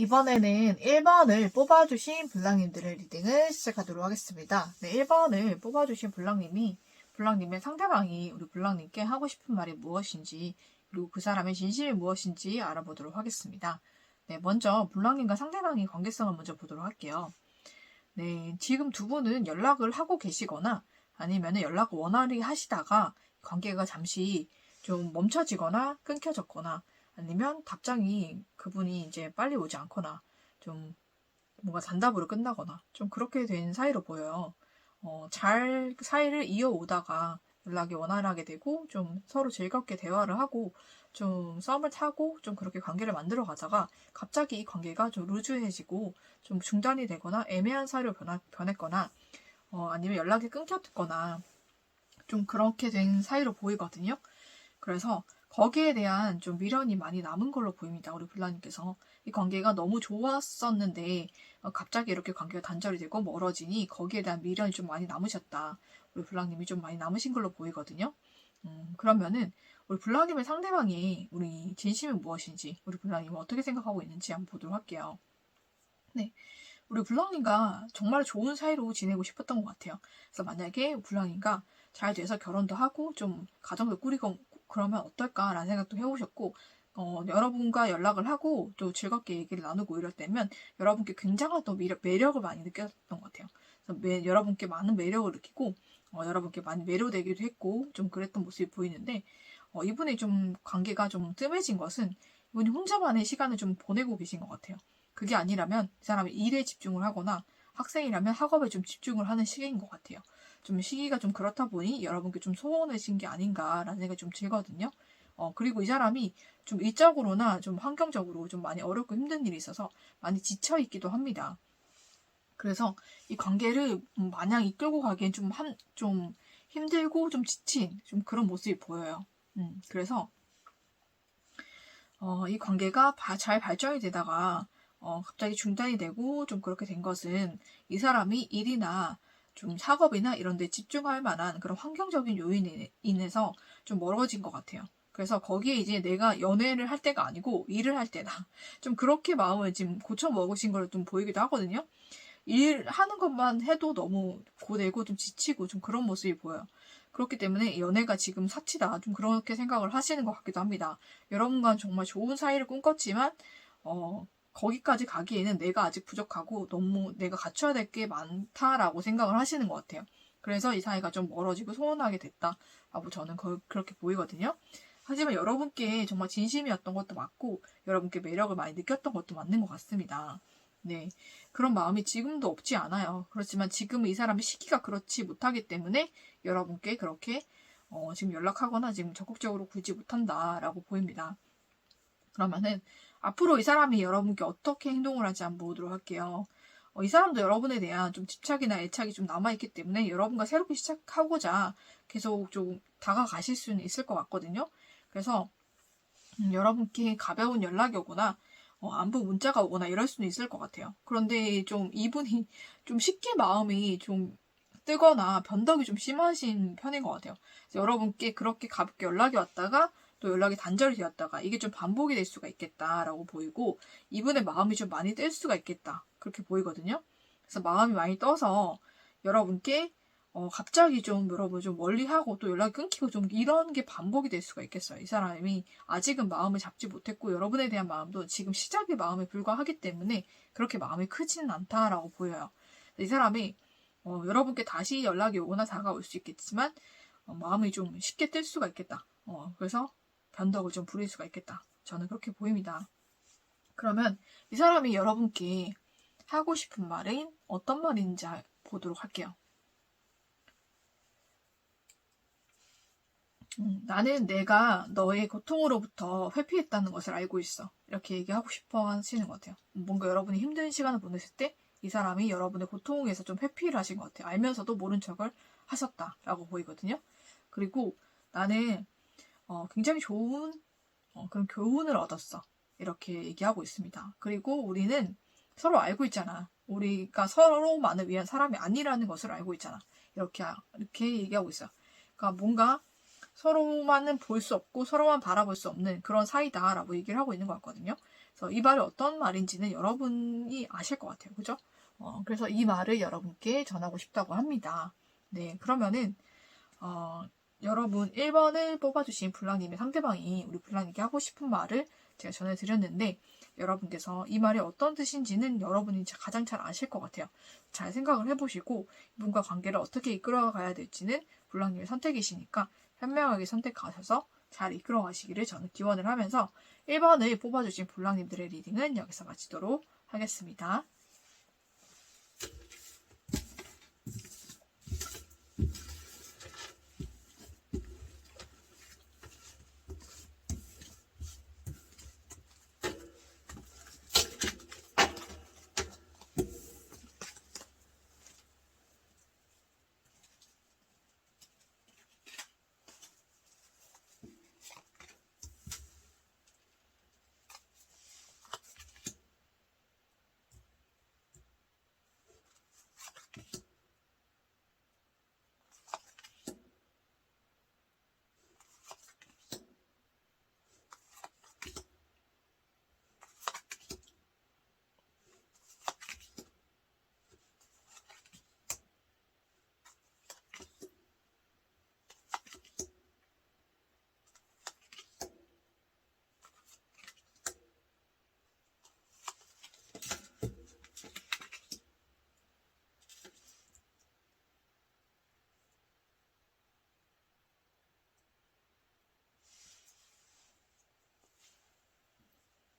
이번에는 1번을 뽑아주신 블랑님들의 리딩을 시작하도록 하겠습니다. 네, 1번을 뽑아주신 블랑님의 상대방이 우리 블랑님께 하고 싶은 말이 무엇인지, 그리고 그 사람의 진심이 무엇인지 알아보도록 하겠습니다. 네, 먼저 블랑님과 상대방의 관계성을 먼저 보도록 할게요. 네, 지금 두 분은 연락을 하고 계시거나 아니면 연락을 원활히 하시다가 관계가 잠시 좀 멈춰지거나 끊겨졌거나 아니면 답장이 그분이 이제 빨리 오지 않거나 좀 뭔가 단답으로 끝나거나 좀 그렇게 된 사이로 보여요. 잘 사이를 이어오다가 연락이 원활하게 되고 좀 서로 즐겁게 대화를 하고 좀 썸을 타고 좀 그렇게 관계를 만들어 가다가 갑자기 이 관계가 좀 루즈해지고 좀 중단이 되거나 애매한 사이로 변했거나 아니면 연락이 끊겼거나 좀 그렇게 된 사이로 보이거든요. 그래서 거기에 대한 좀 미련이 많이 남은 걸로 보입니다. 우리 블라님께서. 이 관계가 너무 좋았었는데 갑자기 이렇게 관계가 단절이 되고 멀어지니 거기에 대한 미련이 좀 많이 남으셨다. 우리 블랑님이 좀 많이 남으신 걸로 보이거든요. 그러면은 우리 블랑님의 상대방이 우리 진심은 무엇인지 우리 블랑님은 어떻게 생각하고 있는지 한번 보도록 할게요. 네. 우리 블랑님과 정말 좋은 사이로 지내고 싶었던 것 같아요. 그래서 만약에 블랑님과 잘 돼서 결혼도 하고 좀 가정도 꾸리고 그러면 어떨까라는 생각도 해보셨고 여러분과 연락을 하고 또 즐겁게 얘기를 나누고 이럴 때면 여러분께 굉장한 또 매력을 많이 느꼈던 것 같아요. 그래서 여러분께 많은 매력을 느끼고 여러분께 많이 매료되기도 했고 좀 그랬던 모습이 보이는데 이분의 좀 관계가 좀 뜸해진 것은 이분이 혼자만의 시간을 좀 보내고 계신 것 같아요. 그게 아니라면 이 사람이 일에 집중을 하거나 학생이라면 학업에 좀 집중을 하는 시기인 것 같아요. 좀 시기가 좀 그렇다 보니 여러분께 좀 소원해진 게 아닌가라는 생각이 좀 들거든요. 그리고 이 사람이 좀 일적으로나 좀 환경적으로 좀 많이 어렵고 힘든 일이 있어서 많이 지쳐있기도 합니다. 그래서 이 관계를 마냥 이끌고 가기엔 좀 힘들고 좀 지친 좀 그런 모습이 보여요. 그래서 이 관계가 잘 발전이 되다가 갑자기 중단이 되고 좀 그렇게 된 것은 이 사람이 일이나 좀 작업이나 이런 데 집중할 만한 그런 환경적인 요인에 인해서 좀 멀어진 것 같아요. 그래서 거기에 이제 내가 연애를 할 때가 아니고 일을 할 때다. 좀 그렇게 마음을 지금 고쳐 먹으신 걸 좀 보이기도 하거든요. 일하는 것만 해도 너무 고되고 좀 지치고 좀 그런 모습이 보여요. 그렇기 때문에 연애가 지금 사치다. 좀 그렇게 생각을 하시는 것 같기도 합니다. 여러분과는 정말 좋은 사이를 꿈꿨지만, 거기까지 가기에는 내가 아직 부족하고 너무 내가 갖춰야 될 게 많다라고 생각을 하시는 것 같아요. 그래서 이 사이가 좀 멀어지고 소원하게 됐다라고 저는 그렇게 보이거든요. 하지만 여러분께 정말 진심이었던 것도 맞고, 여러분께 매력을 많이 느꼈던 것도 맞는 것 같습니다. 네. 그런 마음이 지금도 없지 않아요. 그렇지만 지금 이 사람의 시기가 그렇지 못하기 때문에 여러분께 그렇게 지금 연락하거나 지금 적극적으로 굴지 못한다라고 보입니다. 그러면은 앞으로 이 사람이 여러분께 어떻게 행동을 할지 한번 보도록 할게요. 이 사람도 여러분에 대한 좀 집착이나 애착이 좀 남아있기 때문에 여러분과 새롭게 시작하고자 계속 좀 다가가실 수는 있을 것 같거든요. 그래서 여러분께 가벼운 연락이 오거나 안부 문자가 오거나 이럴 수는 있을 것 같아요. 그런데 좀 이분이 좀 쉽게 마음이 좀 뜨거나 변덕이 좀 심하신 편인 것 같아요. 여러분께 그렇게 가볍게 연락이 왔다가 또 연락이 단절이 되었다가 이게 좀 반복이 될 수가 있겠다라고 보이고 이분의 마음이 좀 많이 뜰 수가 있겠다 그렇게 보이거든요. 그래서 마음이 많이 떠서 여러분께 갑자기 좀 여러분 좀 멀리하고 또 연락이 끊기고 좀 이런 게 반복이 될 수가 있겠어요. 이 사람이 아직은 마음을 잡지 못했고 여러분에 대한 마음도 지금 시작의 마음에 불과하기 때문에 그렇게 마음이 크지는 않다라고 보여요. 이 사람이 여러분께 다시 연락이 오거나 다가올 수 있겠지만 마음이 좀 쉽게 뜰 수가 있겠다. 그래서 변덕을 좀 부릴 수가 있겠다. 저는 그렇게 보입니다. 그러면 이 사람이 여러분께 하고 싶은 말은 어떤 말인지 보도록 할게요. 나는 내가 너의 고통으로부터 회피했다는 것을 알고 있어. 이렇게 얘기하고 싶어 하시는 것 같아요. 뭔가 여러분이 힘든 시간을 보냈을 때 이 사람이 여러분의 고통에서 좀 회피를 하신 것 같아요. 알면서도 모른 척을 하셨다라고 보이거든요. 그리고 나는 굉장히 좋은 그런 교훈을 얻었어. 이렇게 얘기하고 있습니다. 그리고 우리는 서로 알고 있잖아. 우리가 서로만을 위한 사람이 아니라는 것을 알고 있잖아. 이렇게 얘기하고 있어요. 그러니까 뭔가 서로만은 볼 수 없고 서로만 바라볼 수 없는 그런 사이다라고 얘기를 하고 있는 것 같거든요. 그래서 이 말이 어떤 말인지는 여러분이 아실 것 같아요. 그죠? 그래서 이 말을 여러분께 전하고 싶다고 합니다. 네, 그러면은 여러분 1번을 뽑아주신 블랑님의 상대방이 우리 블랑님께 하고 싶은 말을 제가 전해드렸는데 여러분께서 이 말이 어떤 뜻인지는 여러분이 가장 잘 아실 것 같아요. 잘 생각을 해보시고 이분과 관계를 어떻게 이끌어가야 될지는 블랑님의 선택이시니까 현명하게 선택하셔서 잘 이끌어가시기를 저는 기원을 하면서 1번을 뽑아주신 블랑님들의 리딩은 여기서 마치도록 하겠습니다.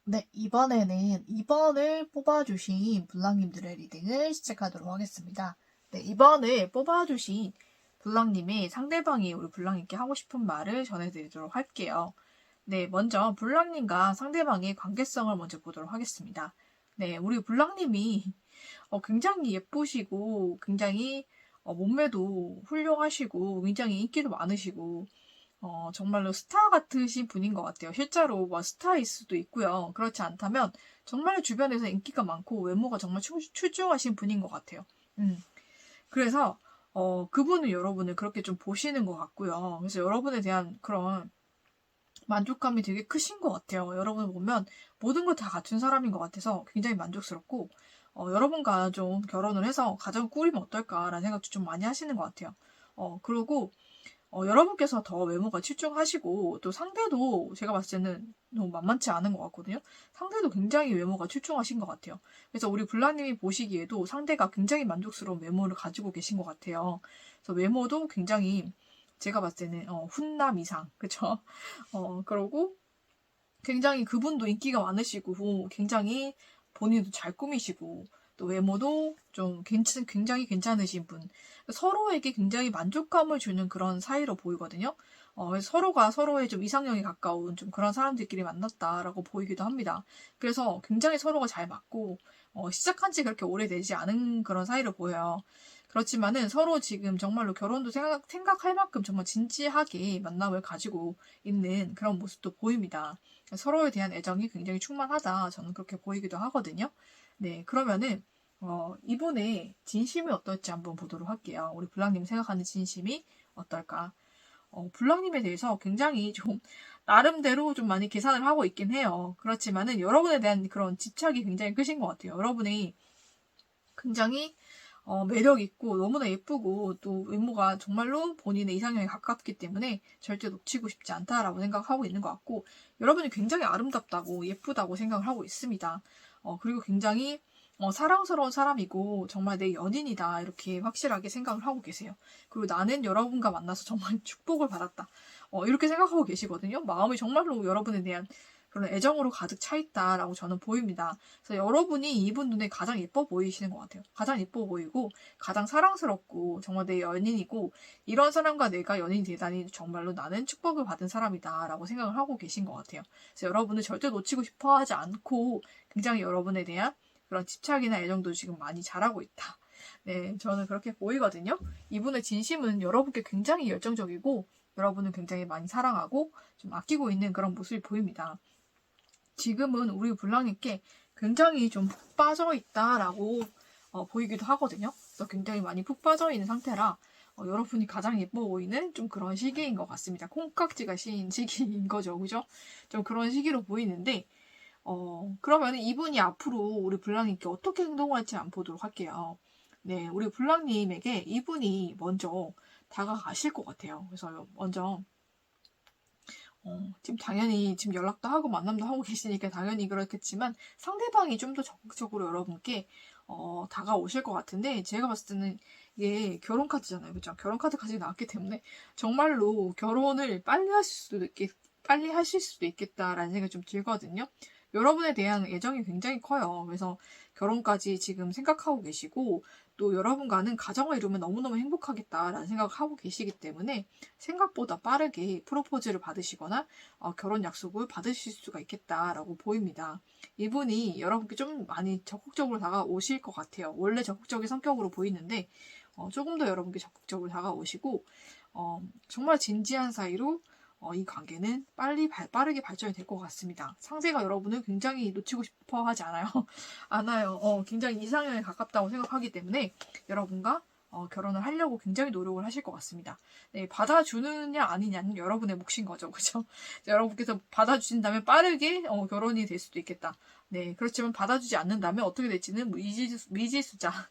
네, 이번에는 2번을 뽑아주신 블랑님들의 리딩을 시작하도록 하겠습니다. 네, 2번을 뽑아주신 블랑님이 상대방이 우리 블랑님께 하고 싶은 말을 전해드리도록 할게요. 네, 먼저 블랑님과 상대방의 관계성을 먼저 보도록 하겠습니다. 네, 우리 블랑님이 굉장히 예쁘시고 굉장히 몸매도 훌륭하시고 굉장히 인기도 많으시고 정말로 스타 같으신 분인 것 같아요. 실제로 스타일 수도 있고요. 그렇지 않다면 정말 주변에서 인기가 많고 외모가 정말 출중하신 분인 것 같아요. 그래서 그분은 여러분을 그렇게 좀 보시는 것 같고요. 그래서 여러분에 대한 그런 만족감이 되게 크신 것 같아요. 여러분을 보면 모든 걸 다 갖춘 사람인 것 같아서 굉장히 만족스럽고 여러분과 좀 결혼을 해서 가정을 꾸리면 어떨까라는 생각도 좀 많이 하시는 것 같아요. 그리고 여러분께서 더 외모가 출중하시고 또 상대도 제가 봤을 때는 너무 만만치 않은 것 같거든요. 상대도 굉장히 외모가 출중하신 것 같아요. 그래서 우리 블라님이 보시기에도 상대가 굉장히 만족스러운 외모를 가지고 계신 것 같아요. 그래서 외모도 굉장히 제가 봤을 때는 훈남 이상, 그쵸? 그러고 굉장히 그분도 인기가 많으시고 굉장히 본인도 잘 꾸미시고 또 외모도 좀 굉장히 괜찮으신 분. 서로에게 굉장히 만족감을 주는 그런 사이로 보이거든요. 그래서 서로가 서로의 좀 이상형에 가까운 좀 그런 사람들끼리 만났다라고 보이기도 합니다. 그래서 굉장히 서로가 잘 맞고 시작한 지 그렇게 오래되지 않은 그런 사이로 보여요. 그렇지만은 서로 지금 정말로 결혼도 생각할 만큼 정말 진지하게 만남을 가지고 있는 그런 모습도 보입니다. 서로에 대한 애정이 굉장히 충만하다. 저는 그렇게 보이기도 하거든요. 네, 그러면은 이분의 진심이 어떨지 한번 보도록 할게요. 우리 블랑님 생각하는 진심이 어떨까? 블랑님에 대해서 굉장히 좀 나름대로 좀 많이 계산을 하고 있긴 해요. 그렇지만은 여러분에 대한 그런 집착이 굉장히 크신 것 같아요. 여러분이 굉장히 매력 있고 너무나 예쁘고 또 외모가 정말로 본인의 이상형에 가깝기 때문에 절대 놓치고 싶지 않다라고 생각하고 있는 것 같고 여러분이 굉장히 아름답다고 예쁘다고 생각을 하고 있습니다. 그리고 굉장히 사랑스러운 사람이고 정말 내 연인이다 이렇게 확실하게 생각을 하고 계세요. 그리고 나는 여러분과 만나서 정말 축복을 받았다. 이렇게 생각하고 계시거든요. 마음이 정말로 여러분에 대한 그런 애정으로 가득 차 있다라고 저는 보입니다. 그래서 여러분이 이분 눈에 가장 예뻐 보이시는 것 같아요. 가장 예뻐 보이고 가장 사랑스럽고 정말 내 연인이고 이런 사람과 내가 연인이 되다니 정말로 나는 축복을 받은 사람이다라고 생각을 하고 계신 것 같아요. 그래서 여러분을 절대 놓치고 싶어 하지 않고 굉장히 여러분에 대한 그런 집착이나 애정도 지금 많이 잘하고 있다. 네, 저는 그렇게 보이거든요. 이분의 진심은 여러분께 굉장히 열정적이고 여러분을 굉장히 많이 사랑하고 좀 아끼고 있는 그런 모습이 보입니다. 지금은 우리 블랑님께 굉장히 좀 푹 빠져 있다라고 보이기도 하거든요. 그래서 굉장히 많이 푹 빠져 있는 상태라 여러분이 가장 예뻐 보이는 좀 그런 시기인 것 같습니다. 콩깍지가 씌인 시기인 거죠, 그죠? 좀 그런 시기로 보이는데 그러면 이분이 앞으로 우리 블랑님께 어떻게 행동할지 한번 보도록 할게요. 네, 우리 블랑님에게 이분이 먼저 다가가실 것 같아요. 그래서 먼저 지금 당연히 지금 연락도 하고 만남도 하고 계시니까 당연히 그렇겠지만 상대방이 좀 더 적극적으로 여러분께 다가오실 것 같은데, 제가 봤을 때는 이게 결혼 카드잖아요. 그죠? 결혼 카드까지 나왔기 때문에 정말로 결혼을 빨리 하실 수도 있겠다라는 생각이 좀 들거든요. 여러분에 대한 애정이 굉장히 커요. 그래서 결혼까지 지금 생각하고 계시고, 또 여러분과는 가정을 이루면 너무너무 행복하겠다라는 생각을 하고 계시기 때문에 생각보다 빠르게 프로포즈를 받으시거나 결혼 약속을 받으실 수가 있겠다라고 보입니다. 이분이 여러분께 좀 많이 적극적으로 다가오실 것 같아요. 원래 적극적인 성격으로 보이는데 조금 더 여러분께 적극적으로 다가오시고 정말 진지한 사이로 이 관계는 빠르게 발전이 될 것 같습니다. 상대가 여러분을 굉장히 놓치고 싶어 하지 않아요. 굉장히 이상형에 가깝다고 생각하기 때문에 여러분과 결혼을 하려고 굉장히 노력을 하실 것 같습니다. 네, 받아주느냐 아니냐는 여러분의 몫인 거죠. 그죠? 여러분께서 받아주신다면 빠르게 결혼이 될 수도 있겠다. 네, 그렇지만 받아주지 않는다면 어떻게 될지는 미지수다.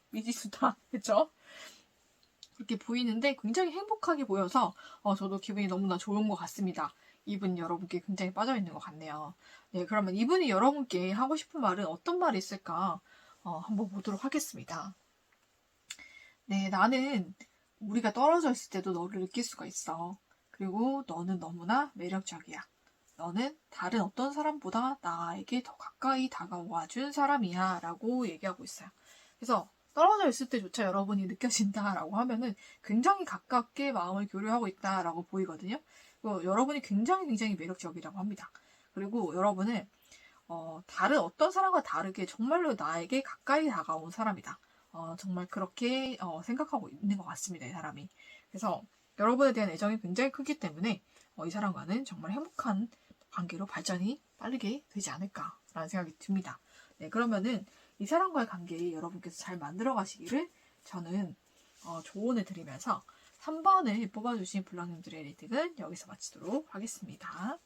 그쵸? 그렇게 보이는데 굉장히 행복하게 보여서 저도 기분이 너무나 좋은 것 같습니다. 이분 여러분께 굉장히 빠져있는 것 같네요. 네, 그러면 이분이 여러분께 하고 싶은 말은 어떤 말이 있을까 한번 보도록 하겠습니다. 네, 나는 우리가 떨어져 있을 때도 너를 느낄 수가 있어. 그리고 너는 너무나 매력적이야. 너는 다른 어떤 사람보다 나에게 더 가까이 다가와 준 사람이야 라고 얘기하고 있어요. 그래서 떨어져 있을 때조차 여러분이 느껴진다라고 하면은 굉장히 가깝게 마음을 교류하고 있다라고 보이거든요. 여러분이 굉장히 매력적이라고 합니다. 그리고 여러분은 다른 어떤 사람과 다르게 정말로 나에게 가까이 다가온 사람이다. 정말 그렇게 생각하고 있는 것 같습니다. 이 사람이. 그래서 여러분에 대한 애정이 굉장히 크기 때문에 이 사람과는 정말 행복한 관계로 발전이 빠르게 되지 않을까라는 생각이 듭니다. 네, 그러면은 이 사람과의 관계 여러분께서 잘 만들어 가시기를 저는 조언을 드리면서 3번을 뽑아주신 블랑님들의 리딩은 여기서 마치도록 하겠습니다.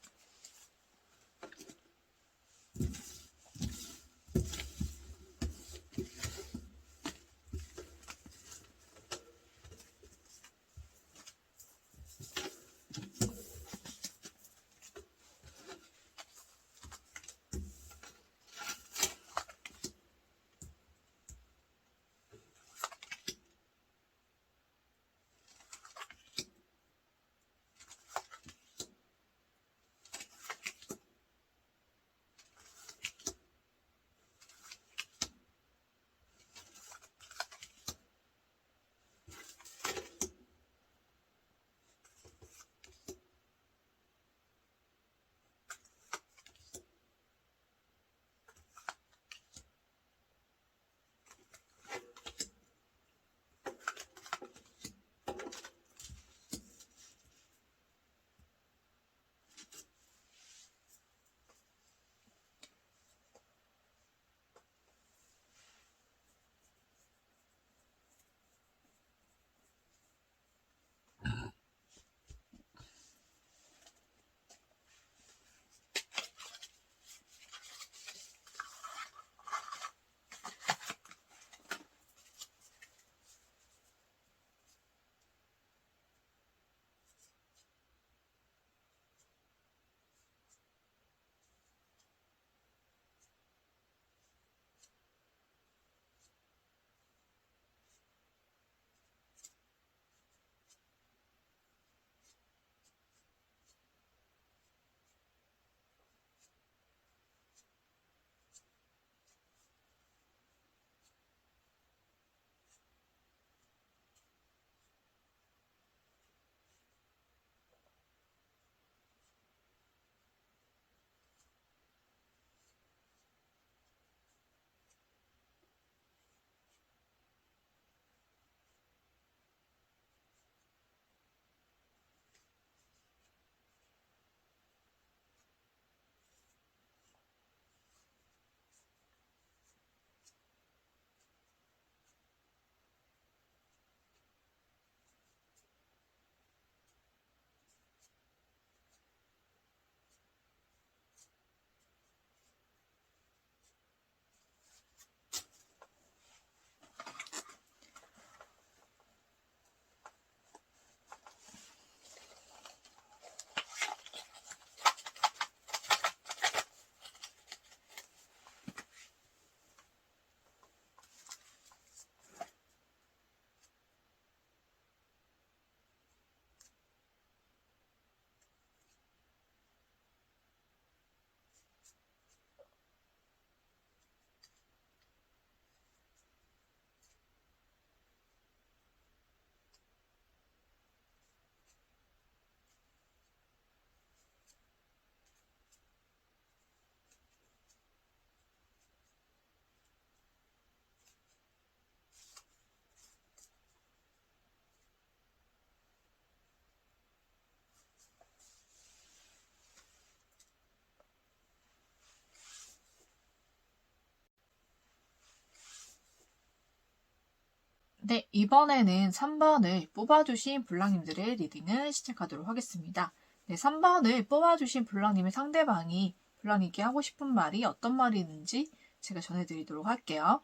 네, 이번에는 3번을 뽑아주신 블랑님들의 리딩을 시작하도록 하겠습니다. 네, 3번을 뽑아주신 블랑님의 상대방이 블랑님께 하고 싶은 말이 어떤 말이 있는지 제가 전해드리도록 할게요.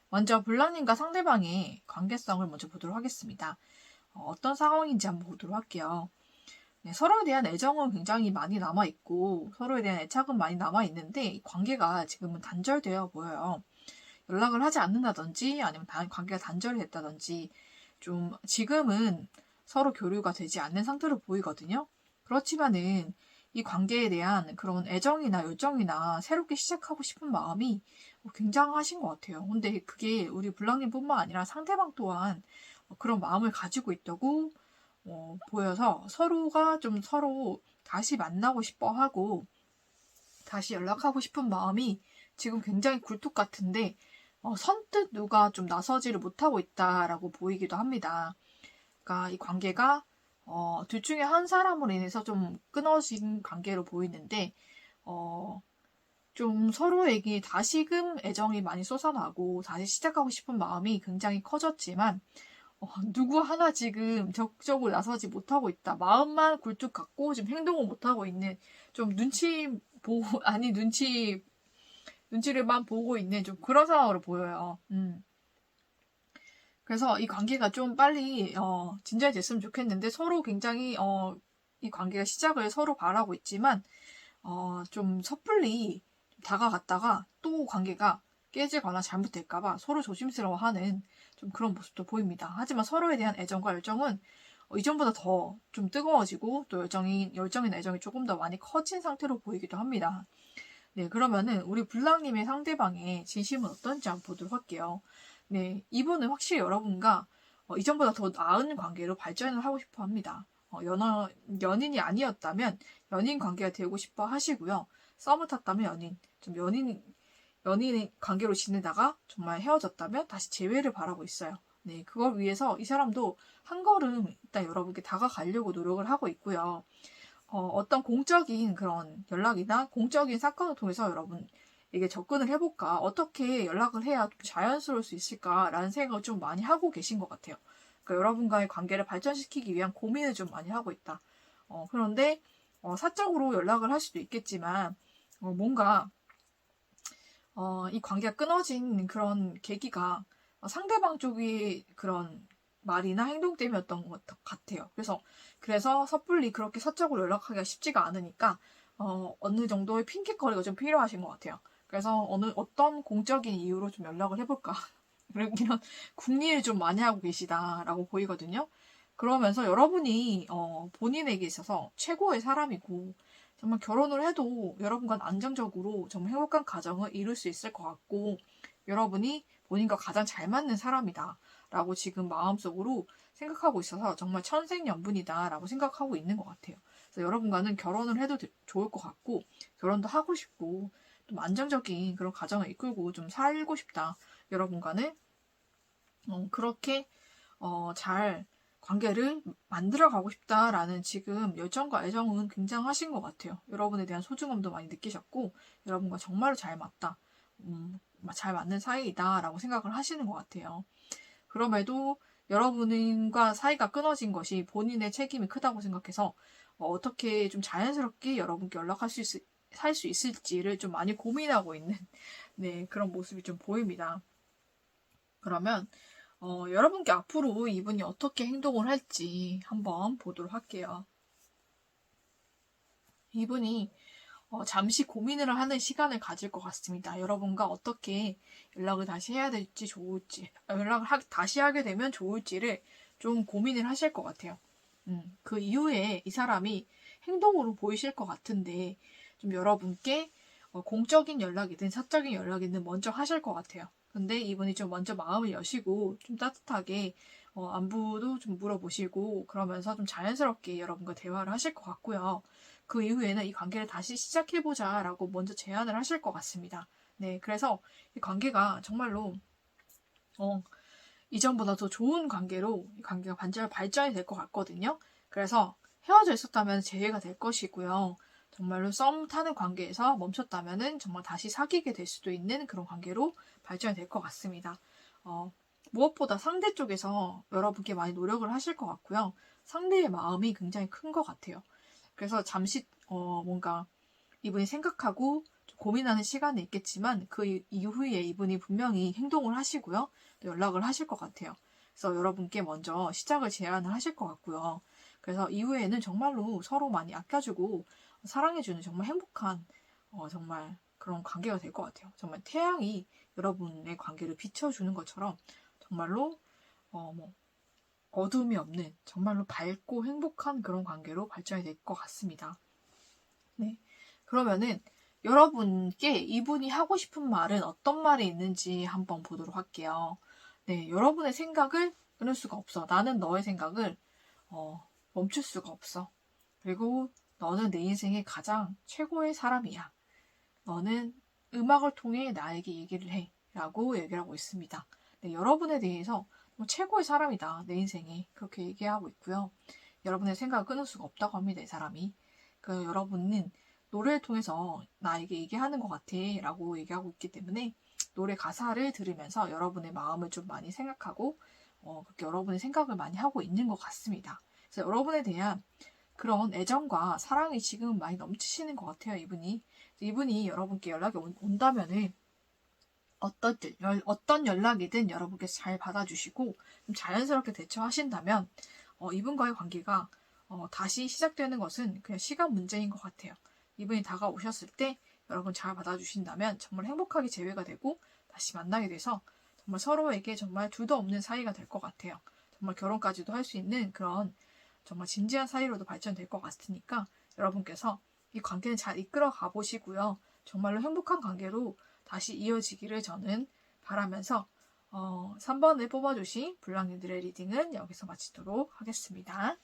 먼저 블랑님과 상대방의 관계성을 먼저 보도록 하겠습니다. 어떤 상황인지 한번 보도록 할게요. 네, 서로에 대한 애정은 굉장히 많이 남아있고 서로에 대한 애착은 많이 남아있는데 이 관계가 지금은 단절되어 보여요. 연락을 하지 않는다든지 아니면 관계가 단절이 됐다든지 좀 지금은 서로 교류가 되지 않는 상태로 보이거든요. 그렇지만은 이 관계에 대한 그런 애정이나 열정이나 새롭게 시작하고 싶은 마음이 굉장하신 것 같아요. 근데 그게 우리 블랑님뿐만 아니라 상대방 또한 그런 마음을 가지고 있다고 보여서 서로가 좀 서로 다시 만나고 싶어 하고 다시 연락하고 싶은 마음이 지금 굉장히 굴뚝 같은데 선뜻 누가 좀 나서지를 못하고 있다라고 보이기도 합니다. 그러니까 이 관계가 둘 중에 한 사람으로 인해서 좀 끊어진 관계로 보이는데 좀 서로에게 다시금 애정이 많이 솟아나고 다시 시작하고 싶은 마음이 굉장히 커졌지만 누구 하나 지금 적극적으로 나서지 못하고 있다. 마음만 굴뚝 같고 지금 행동을 못하고 있는 좀 눈치를만 보고 있는 좀 그런 상황으로 보여요. 그래서 이 관계가 좀 빨리 진전이 됐으면 좋겠는데 서로 굉장히 이 관계가 시작을 서로 바라고 있지만 좀 섣불리 다가갔다가 또 관계가 깨지거나 잘못될까봐 서로 조심스러워하는 좀 그런 모습도 보입니다. 하지만 서로에 대한 애정과 열정은 이전보다 더 좀 뜨거워지고 또 열정이나 애정이 조금 더 많이 커진 상태로 보이기도 합니다. 네, 그러면은 우리 블랑님의 상대방의 진심은 어떤지 한번 보도록 할게요. 네, 이분은 확실히 여러분과 이전보다 더 나은 관계로 발전을 하고 싶어 합니다. 연인이 아니었다면 연인 관계가 되고 싶어 하시고요. 썸을 탔다면 연인 관계로 지내다가 정말 헤어졌다면 다시 재회를 바라고 있어요. 네, 그걸 위해서 이 사람도 한 걸음 일단 여러분께 다가가려고 노력을 하고 있고요. 어떤 공적인 그런 연락이나 공적인 사건을 통해서 여러분에게 접근을 해볼까, 어떻게 연락을 해야 좀 자연스러울 수 있을까라는 생각을 좀 많이 하고 계신 것 같아요. 그러니까 여러분과의 관계를 발전시키기 위한 고민을 좀 많이 하고 있다. 그런데 사적으로 연락을 할 수도 있겠지만 뭔가 이 관계가 끊어진 그런 계기가 상대방 쪽이 그런 말이나 행동 때문이었던 것 같아요. 그래서 섣불리 그렇게 사적으로 연락하기가 쉽지가 않으니까 어느 정도의 핑계거리가 좀 필요하신 것 같아요. 그래서 어떤 공적인 이유로 좀 연락을 해볼까 이런 궁리를 좀 많이 하고 계시다라고 보이거든요. 그러면서 여러분이 본인에게 있어서 최고의 사람이고 정말 결혼을 해도 여러분과 안정적으로 정말 행복한 가정을 이룰 수 있을 것 같고 여러분이 본인과 가장 잘 맞는 사람이다 라고 지금 마음속으로 생각하고 있어서 정말 천생연분이다 라고 생각하고 있는 것 같아요. 그래서 여러분과는 결혼을 해도 좋을 것 같고 결혼도 하고 싶고 좀 안정적인 그런 가정을 이끌고 좀 살고 싶다. 여러분과는 그렇게 잘 관계를 만들어가고 싶다라는 지금 열정과 애정은 굉장하신 것 같아요. 여러분에 대한 소중함도 많이 느끼셨고 여러분과 정말로 잘 맞다. 잘 맞는 사이이다라고 생각을 하시는 것 같아요. 그럼에도 여러분과 사이가 끊어진 것이 본인의 책임이 크다고 생각해서 어떻게 좀 자연스럽게 여러분께 살 수 있을지를 좀 많이 고민하고 있는 네, 그런 모습이 좀 보입니다. 그러면 여러분께 앞으로 이분이 어떻게 행동을 할지 한번 보도록 할게요. 이분이 잠시 고민을 하는 시간을 가질 것 같습니다. 여러분과 어떻게 연락을 다시 해야 될지 다시 하게 되면 좋을지를 좀 고민을 하실 것 같아요. 그 이후에 이 사람이 행동으로 보이실 것 같은데 좀 여러분께 공적인 연락이든 사적인 연락이든 먼저 하실 것 같아요. 근데 이분이 좀 먼저 마음을 여시고 좀 따뜻하게 안부도 좀 물어보시고 그러면서 좀 자연스럽게 여러분과 대화를 하실 것 같고요. 그 이후에는 이 관계를 다시 시작해보자 라고 먼저 제안을 하실 것 같습니다. 네, 그래서 이 관계가 정말로 이전보다 더 좋은 관계로 이 관계가 발전이 될 것 같거든요. 그래서 헤어져 있었다면 재회가 될 것이고요. 정말로 썸 타는 관계에서 멈췄다면은 정말 다시 사귀게 될 수도 있는 그런 관계로 발전이 될 것 같습니다. 무엇보다 상대 쪽에서 여러분께 많이 노력을 하실 것 같고요. 상대의 마음이 굉장히 큰 것 같아요. 그래서 잠시 뭔가 이분이 생각하고 좀 고민하는 시간이 있겠지만 그 이후에 이분이 분명히 행동을 하시고요. 또 연락을 하실 것 같아요. 그래서 여러분께 먼저 시작을 제안을 하실 것 같고요. 그래서 이후에는 정말로 서로 많이 아껴주고 사랑해주는 정말 행복한 정말 그런 관계가 될 것 같아요. 정말 태양이 여러분의 관계를 비춰주는 것처럼 정말로 뭐 어둠이 없는 정말로 밝고 행복한 그런 관계로 발전이 될 것 같습니다. 네. 그러면은 여러분께 이분이 하고 싶은 말은 어떤 말이 있는지 한번 보도록 할게요. 네, 여러분의 생각을 끊을 수가 없어. 나는 너의 생각을 멈출 수가 없어. 그리고 너는 내 인생의 가장 최고의 사람이야. 너는 음악을 통해 나에게 얘기를 해. 라고 얘기를 하고 있습니다. 네, 여러분에 대해서 최고의 사람이다. 내 인생에. 그렇게 얘기하고 있고요. 여러분의 생각을 끊을 수가 없다고 합니다. 이 사람이. 여러분은 노래를 통해서 나에게 얘기하는 것 같아. 라고 얘기하고 있기 때문에 노래 가사를 들으면서 여러분의 마음을 좀 많이 생각하고 그렇게 여러분의 생각을 많이 하고 있는 것 같습니다. 그래서 여러분에 대한 그런 애정과 사랑이 지금 많이 넘치시는 것 같아요. 이분이 여러분께 연락이 온다면은 어떤 연락이든 여러분께서 잘 받아주시고 좀 자연스럽게 대처하신다면 이분과의 관계가 다시 시작되는 것은 그냥 시간 문제인 것 같아요. 이분이 다가오셨을 때 여러분 잘 받아주신다면 정말 행복하게 재회가 되고 다시 만나게 돼서 정말 서로에게 정말 둘도 없는 사이가 될 것 같아요. 정말 결혼까지도 할 수 있는 그런 정말 진지한 사이로도 발전될 것 같으니까 여러분께서 이 관계는 잘 이끌어 가보시고요. 정말로 행복한 관계로 다시 이어지기를 저는 바라면서 3번을 뽑아주신 불량님들의 리딩은 여기서 마치도록 하겠습니다.